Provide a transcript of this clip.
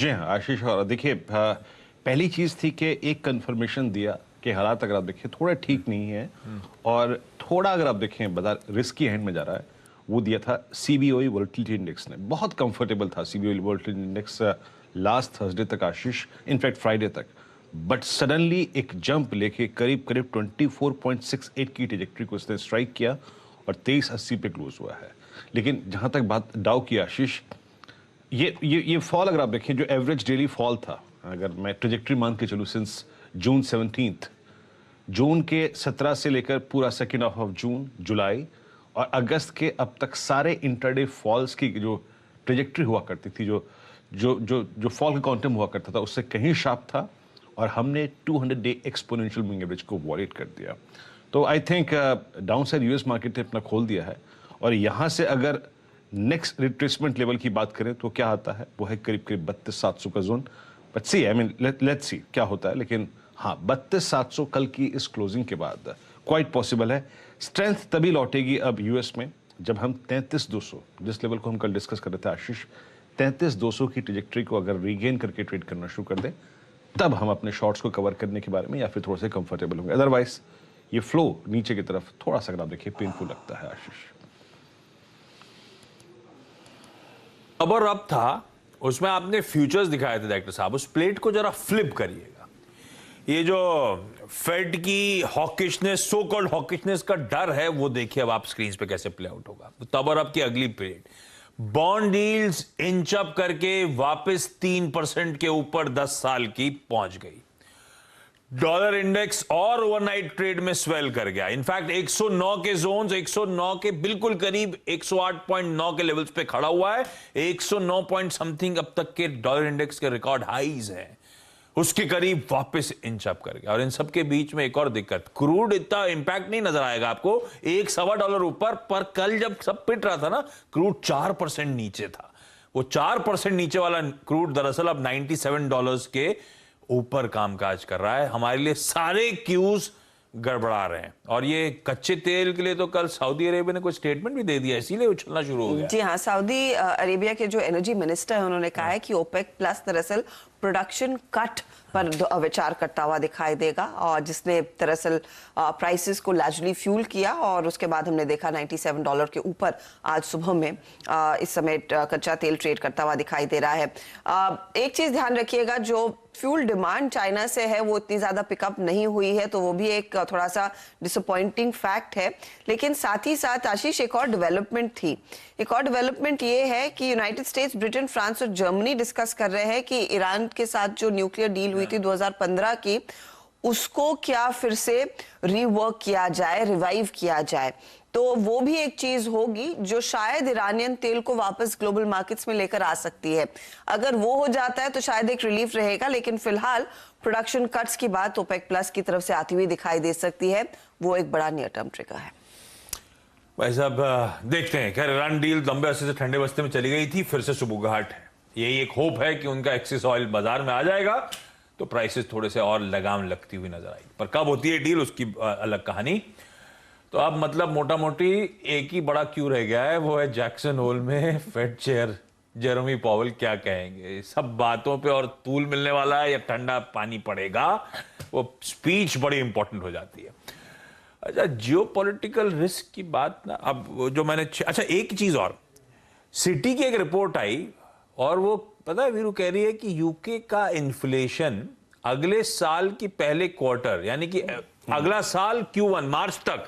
जी हाँ आशीष, और देखिए पहली चीज़ थी कि एक कंफर्मेशन दिया कि हालात अगर आप देखें थोड़ा ठीक नहीं है और थोड़ा अगर आप देखें बाजार रिस्की हैंड में जा रहा है, वो दिया था सीबीओई वोलेटिलिटी इंडेक्स ने। बहुत कंफर्टेबल था सीबीओई वोलेटिलिटी इंडेक्स लास्ट थर्सडे तक आशीष, इनफैक्ट फ्राइडे तक, बट सडनली एक जंप लेके करीब करीब 24.68 की ट्रेजेक्टरी को इसने स्ट्राइक किया और 2380 पे क्लोज हुआ है। लेकिन जहां तक बात डाउ की आशीष, ये फॉल अगर आप देखें जो एवरेज डेली फॉल था, अगर मैं ट्रेजेक्टरी मान के चलूँ सिंस जून 17, जून के 17 से लेकर पूरा सेकेंड हाफ ऑफ जून, जुलाई और अगस्त के अब तक सारे इंटरडे फॉल्स की जो ट्रेजेक्टरी हुआ करती थी, जो फॉल का क्वांटम हुआ करता था, उससे कहीं शार्प था और हमने 200 डे एक्सपोनेंशियल मूविंग एवरेज को वॉलेट कर दिया। तो I think down side US market ने अपना खोल दिया है और यहां से अगर नेक्स्ट रिट्रेसमेंट लेवल की बात करें तो क्या आता है, वो है करीब करीब 32,700 का zone. But see I mean let's see क्या होता है, लेकिन हाँ 32,700 कल की इस क्लोजिंग के बाद क्वाइट पॉसिबल है। स्ट्रेंथ तभी लौटेगी अब यूएस में जब हम 33,200 जिस लेवल को हम कल डिस्कस कर रहे थे आशीष, 33,200 की ट्रेजेक्टरी को अगर रीगेन करके ट्रेड करना शुरू कर दें, तब हम अपने शॉर्ट्स को कवर करने के बारे में या फिर थोड़ा सा कंफर्टेबल होंगे। अदरवाइज ये फ्लो नीचे की तरफ थोड़ा सा अगर आप देखिए पेनफुल लगता है आशीष। खबर अब था उसमें आपने फ्यूचर्स दिखाए थे डायरेक्टर साहब, उस प्लेट को जरा फ्लिप करिएगा। ये जो फेड की हॉकिशनेस, सो कॉल्ड हॉकिशनेस का डर है, वो देखिए अब आप स्क्रीन पे कैसे प्ले आउट होगा। तब और अब की अगली plate, bond yields inch up करके वापस 3% के ऊपर 10 साल की पहुंच गई। डॉलर इंडेक्स और ओवरनाइट ट्रेड में स्वेल कर गया। इनफैक्ट 109 के जोन्स, 109 के बिल्कुल करीब 108.9 के लेवल्स पे खड़ा हुआ है। 109 पॉइंट समथिंग अब तक के डॉलर इंडेक्स के रिकॉर्ड हाईज हैं, उसके करीब वापस इंच अप कर गया। और इन सब के बीच में एक और दिक्कत, क्रूड इतना इंपैक्ट नहीं नजर आएगा आपको, $1.25 ऊपर, पर कल जब सब पिट रहा था ना, क्रूड 4% नीचे था। वो 4% नीचे वाला क्रूड दरअसल अब $97 के ऊपर कामकाज कर रहा है। हमारे लिए सारे क्यूज गड़बड़ा रहे हैं। और ये कच्चे तेल के लिए तो कल सऊदी अरेबिया ने कोई स्टेटमेंट भी दे दिया, इसीलिए उछलना शुरू हो गया। जी हाँ, सऊदी अरेबिया के जो एनर्जी मिनिस्टर है उन्होंने कहा है कि ओपेक प्लस दरअसल प्रोडक्शन कट पर विचार करता हुआ दिखाई देगा, और जिसने दरअसल प्राइसेस को लार्जली फ्यूल किया। और उसके बाद हमने देखा $97 के ऊपर आज सुबह में इस समय कच्चा तेल ट्रेड करता हुआ दिखाई दे रहा है। एक चीज ध्यान रखिएगा, जो फ्यूल डिमांड चाइना से है वो इतनी ज्यादा पिकअप नहीं हुई है, तो वो भी एक थोड़ा सा डिसअपॉइंटिंग फैक्ट है। लेकिन साथ ही साथ आशीष एक और डेवलपमेंट थी। एक और डेवलपमेंट ये है कि यूनाइटेड स्टेट्स, ब्रिटेन, फ्रांस और जर्मनी डिस्कस कर रहे हैं कि ईरान के साथ जो न्यूक्लियर डील हुई थी 2015 की, उसको क्या फिर से रीवर्क किया जाए, रिवाइव किया जाए। तो वो भी एक चीज होगी जो शायद ईरानियन तेल को वापस ग्लोबल मार्केट्स में लेकर आ सकती है। अगर वो हो जाता है तो शायद एक रिलीफ रहेगा, लेकिन फिलहाल प्रोडक्शन कट्स की बात ओपेक प्लस की तरफ से आती हुई दिखाई दे सकती है। वो एक बड़ा नियर टर्म ट्रिगर है। भाई साहब देखते हैं। खैर ईरान डील लंबे अरसे से ठंडे बस्ते में चली गई थी, फिर से सुबुगाहट है। यही एक होप है कि उनका एक्सिस ऑयल बाजार में आ जाएगा तो प्राइसेस थोड़े से और लगाम लगती हुई नजर आएगी। पर कब होती है डील उसकी अलग कहानी। तो अब मतलब मोटा मोटी एक ही बड़ा क्यू रह गया है, वो है जैक्सन होल में फेड चेयर जेरोमी पावेल क्या कहेंगे। सब बातों पे और तूल मिलने वाला है या ठंडा पानी पड़ेगा, वो स्पीच बड़ी इंपॉर्टेंट हो जाती है। अच्छा, जियोपॉलिटिकल रिस्क की बात ना, अब जो मैंने अच्छा एक चीज और, सिटी की एक रिपोर्ट आई और वो पता है वीरू कह रही है कि यूके का इन्फ्लेशन अगले साल की पहले क्वार्टर, यानी कि अगला साल Q1 मार्च तक